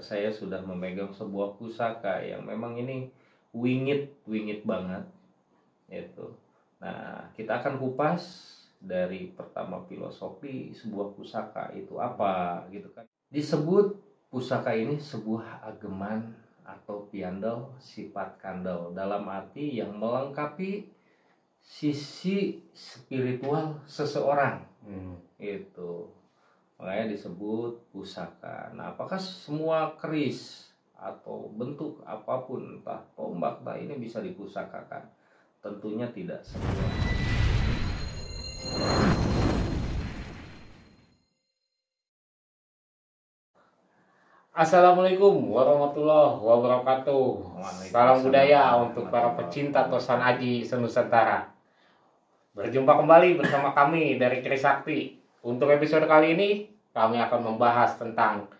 saya sudah memegang sebuah pusaka yang memang ini wingit banget itu. Nah, kita akan kupas dari pertama filosofi sebuah pusaka itu apa gitu kan. Disebut pusaka ini sebuah ageman atau piandal sifat kandal dalam arti yang melengkapi sisi spiritual seseorang. Itu makanya disebut pusaka. Nah, apakah semua keris atau bentuk apapun, entah tombak, entah ini bisa dipusakakan? Tentunya tidak semua. Assalamualaikum warahmatullahi wabarakatuh. Salam budaya untuk para pecinta Tosan Aji Senusantara. Berjumpa kembali bersama kami dari Keris Sakti. Untuk episode kali ini kami akan membahas tentang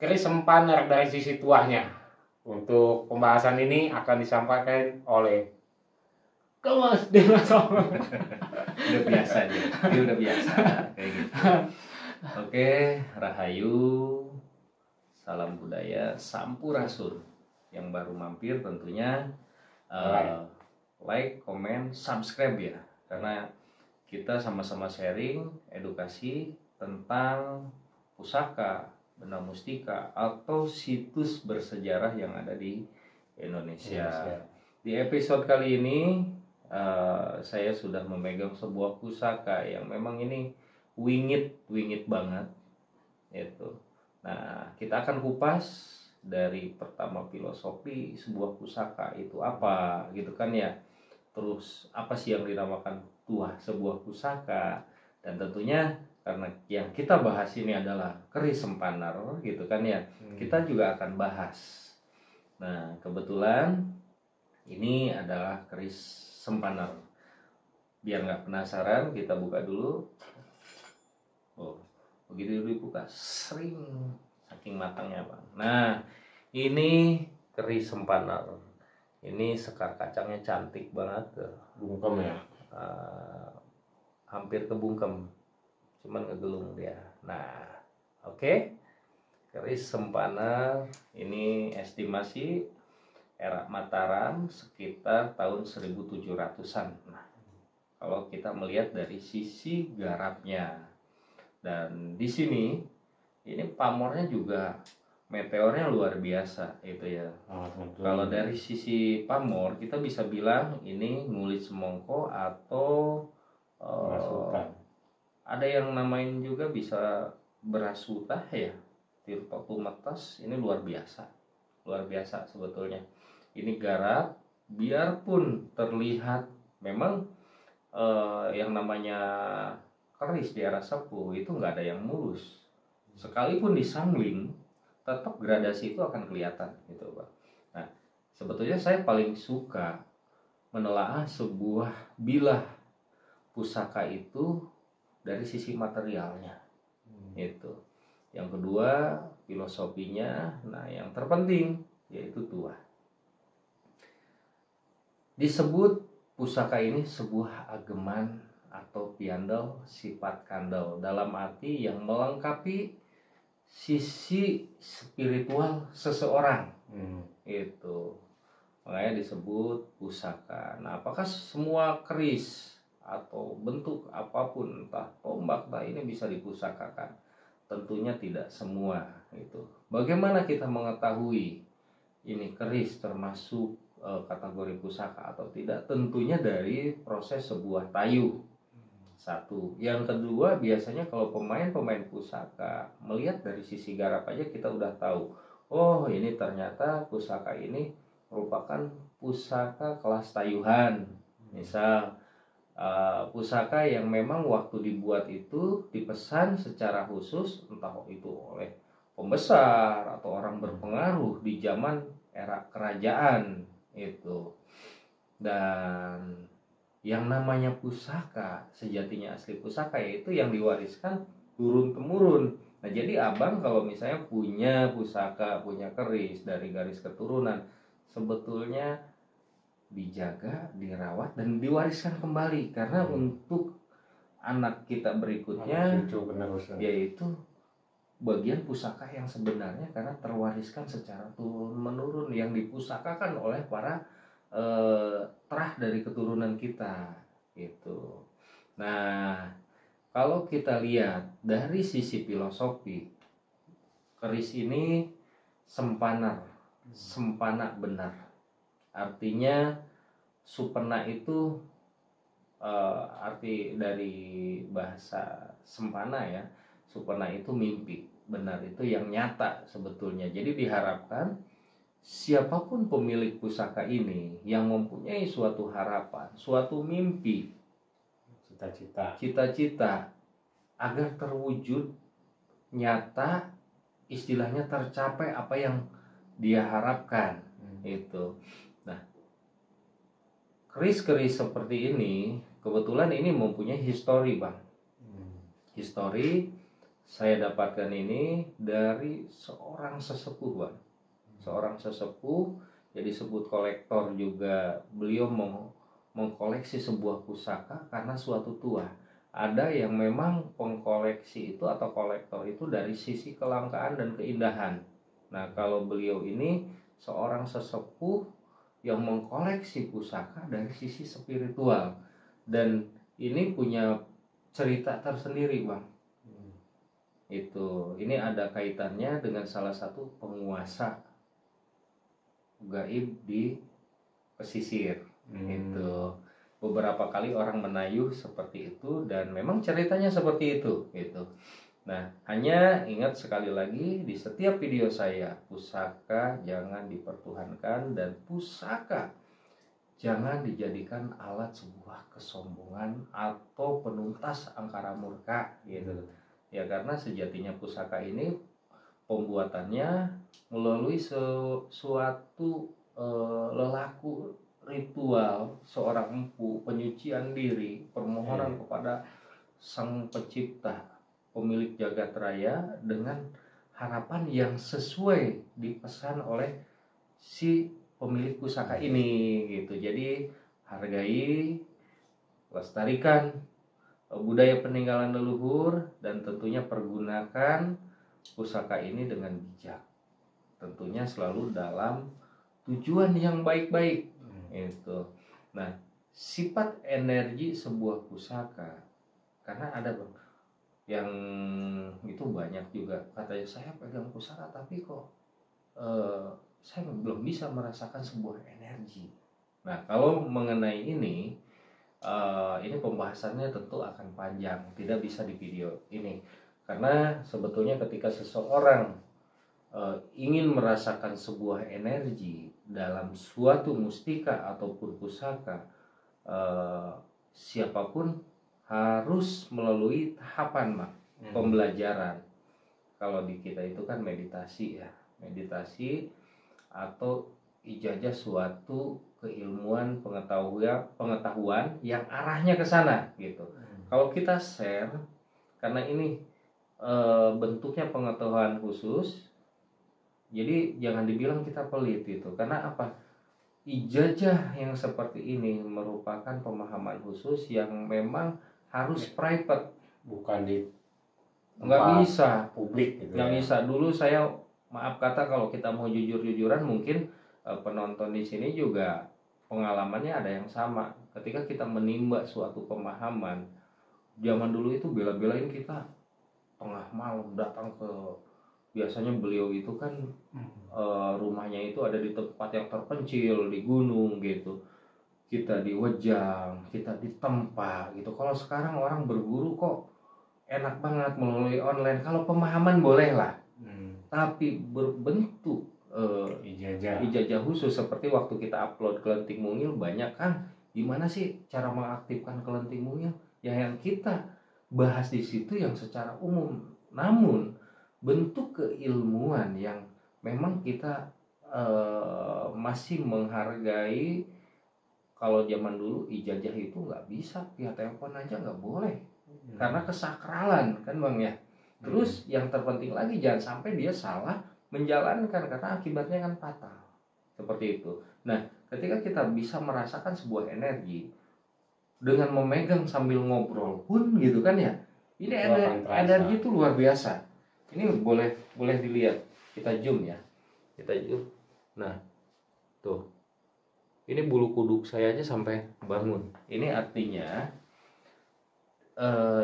keris sempaner dari sisi tuahnya. Untuk pembahasan ini akan disampaikan oleh Kemas Dinosaurus. Udah biasa dia udah biasa kayak gitu. Oke, Rahayu, salam budaya, sampurasun. Yang baru mampir tentunya like, comment, subscribe ya, karena kita sama-sama sharing edukasi tentang pusaka, benda mustika atau situs bersejarah yang ada di Indonesia. Di episode kali ini saya sudah memegang sebuah pusaka yang memang ini wingit banget itu. Nah, kita akan kupas dari pertama filosofi sebuah pusaka itu apa gitu kan ya. Terus apa sih yang dinamakan tuah sebuah pusaka, dan tentunya karena yang kita bahas ini adalah keris sempaner gitu kan ya. Kita juga akan bahas. Nah, kebetulan ini adalah keris sempaner. Biar nggak penasaran, kita buka dulu. Oh, begitu dulu dibuka, sering saking matangnya bang. Nah, ini keris sempaner. Ini sekar kacangnya cantik banget, Bungkem ya. Hampir kebungkem, cuman ngegelung dia. Nah, oke. Keris sempaner ini estimasi era Mataram sekitar tahun 1700-an. Nah, kalau kita melihat dari sisi garapnya, dan di sini ini pamornya juga meteornya luar biasa itu ya. Kalau dari sisi pamor kita bisa bilang ini ngulit semongko atau ada yang namain juga bisa berasutah ya, Tirto Tumetes. Ini luar biasa sebetulnya. Ini garap, biarpun terlihat memang yang namanya keris di arah sepuh itu nggak ada yang mulus. Sekalipun disangling, tetap gradasi itu akan kelihatan gitu Pak. Nah, sebetulnya saya paling suka menelaah sebuah bilah pusaka itu dari sisi materialnya. Itu. Yang kedua, filosofinya. Nah, yang terpenting yaitu tuah. Disebut pusaka ini sebuah ageman atau piandal sifat kandal dalam arti yang melengkapi sisi spiritual seseorang. Itu makanya disebut pusaka. Nah, apakah semua keris atau bentuk apapun, entah tombak, entah ini bisa dipusakakan? Tentunya tidak semua. Itu bagaimana kita mengetahui ini keris termasuk kategori pusaka atau tidak? Tentunya dari proses sebuah tayuh. Satu. Yang kedua, biasanya kalau pemain pusaka melihat dari sisi garap aja kita udah tahu. Oh, ini ternyata pusaka ini merupakan pusaka kelas tayuhan. Misal pusaka yang memang waktu dibuat itu dipesan secara khusus, entah itu oleh pembesar atau orang berpengaruh di zaman era kerajaan itu. Dan yang namanya pusaka, sejatinya asli pusaka yaitu yang diwariskan turun temurun. Nah, jadi abang kalau misalnya punya pusaka, punya keris dari garis keturunan, sebetulnya dijaga, dirawat, dan diwariskan kembali. Karena untuk anak kita berikutnya, yaitu bagian pusaka yang sebenarnya karena terwariskan secara turun menurun yang dipusakakan oleh para terah dari keturunan kita gitu. Nah, kalau kita lihat dari sisi filosofi, keris ini sempana benar. Artinya supena itu arti dari bahasa sempana ya. Supena itu mimpi, benar itu yang nyata sebetulnya. Jadi diharapkan siapapun pemilik pusaka ini yang mempunyai suatu harapan, suatu mimpi, cita-cita agar terwujud nyata, istilahnya tercapai apa yang dia harapkan itu. Nah, keris-keris seperti ini kebetulan ini mempunyai histori, Bang. Histori saya dapatkan ini dari seorang sesepuh, Bang. Seorang sesepuh, jadi disebut kolektor juga. Beliau mengkoleksi sebuah pusaka karena suatu tuah. Ada yang memang pengkoleksi itu atau kolektor itu dari sisi kelangkaan dan keindahan. Nah, kalau beliau ini seorang sesepuh yang mengkoleksi pusaka dari sisi spiritual, dan ini punya cerita tersendiri, Bang. Itu ini ada kaitannya dengan salah satu penguasa gaib di pesisir. Itu beberapa kali orang menayuh seperti itu dan memang ceritanya seperti itu gitu. Nah, hanya ingat sekali lagi di setiap video saya, pusaka jangan dipertuhankan dan pusaka jangan dijadikan alat sebuah kesombongan atau penuntas angkara murka gitu. Ya, karena sejatinya pusaka ini pembuatannya melalui suatu lelaku ritual seorang empu, penyucian diri, permohonan kepada Sang Pencipta, pemilik jagat raya, dengan harapan yang sesuai dipesan oleh si pemilik pusaka ini gitu. Jadi hargai, lestarikan budaya peninggalan leluhur dan tentunya pergunakan pusaka ini dengan bijak. Tentunya selalu dalam tujuan yang baik-baik. Itu. Nah, sifat energi sebuah pusaka, karena ada, Bang, yang itu banyak juga katanya, saya pegang pusaka tapi kok saya belum bisa merasakan sebuah energi. Nah, kalau mengenai ini pembahasannya tentu akan panjang, tidak bisa di video ini, karena sebetulnya ketika seseorang ingin merasakan sebuah energi dalam suatu mustika ataupun pusaka, siapapun harus melalui tahapan, Mak, pembelajaran. Kalau di kita itu kan meditasi ya, meditasi atau ijazah suatu keilmuan, pengetahuan yang arahnya ke sana gitu. Kalau kita share, karena ini bentuknya pengetahuan khusus, jadi jangan dibilang kita pelit gitu. Karena apa? Ijazah yang seperti ini merupakan pemahaman khusus yang memang harus private, bukan di nggak bisa publik gitu. Nggak bisa. Dulu saya, maaf kata, kalau kita mau jujur-jujuran, mungkin penonton di sini juga pengalamannya ada yang sama. Ketika kita menimba suatu pemahaman, zaman dulu itu bela-belain kita tengah malam datang ke, biasanya beliau itu kan rumahnya itu ada di tempat yang terpencil di gunung gitu. Kita diwejang, kita ditempa gitu. Kalau sekarang orang berburu kok enak banget melalui online. Kalau pemahaman boleh lah, tapi berbentuk ijazah khusus, seperti waktu kita upload Kelenting Mungil, banyak kan, gimana sih cara mengaktifkan Kelenting Mungil? Ya, yang kita bahas di situ yang secara umum, namun bentuk keilmuan yang memang kita masih menghargai. Kalau zaman dulu ijazah itu nggak bisa, via telepon aja nggak boleh, karena kesakralan kan, Bang ya. Terus yang terpenting lagi, jangan sampai dia salah menjalankan karena akibatnya kan fatal. Seperti itu. Nah, ketika kita bisa merasakan sebuah energi dengan memegang sambil ngobrol pun gitu kan ya, ini energi itu luar biasa. Ini boleh dilihat. Kita zoom ya. Kita zoom. Nah, tuh. Ini bulu kuduk saya aja sampai bangun. Ini artinya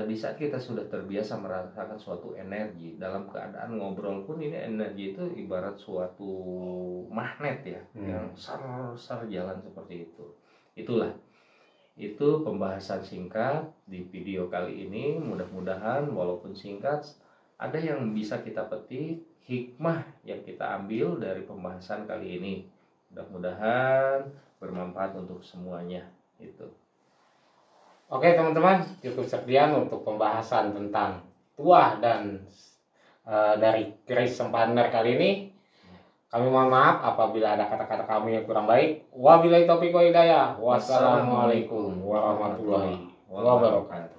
di saat kita sudah terbiasa merasakan suatu energi dalam keadaan ngobrol pun, ini energi itu ibarat suatu magnet ya, yang sar jalan seperti itu. Itulah, itu pembahasan singkat di video kali ini. Mudah-mudahan walaupun singkat ada yang bisa kita petik hikmah yang kita ambil dari pembahasan kali ini. Mudah-mudahan bermanfaat untuk semuanya itu. Oke teman-teman, cukup sekian untuk pembahasan tentang tuah dan dari Chris Sempander kali ini. Kami mohon maaf apabila ada kata-kata kami yang kurang baik. Wabillahi taufiq wal hidayah. Wassalamualaikum warahmatullahi wabarakatuh.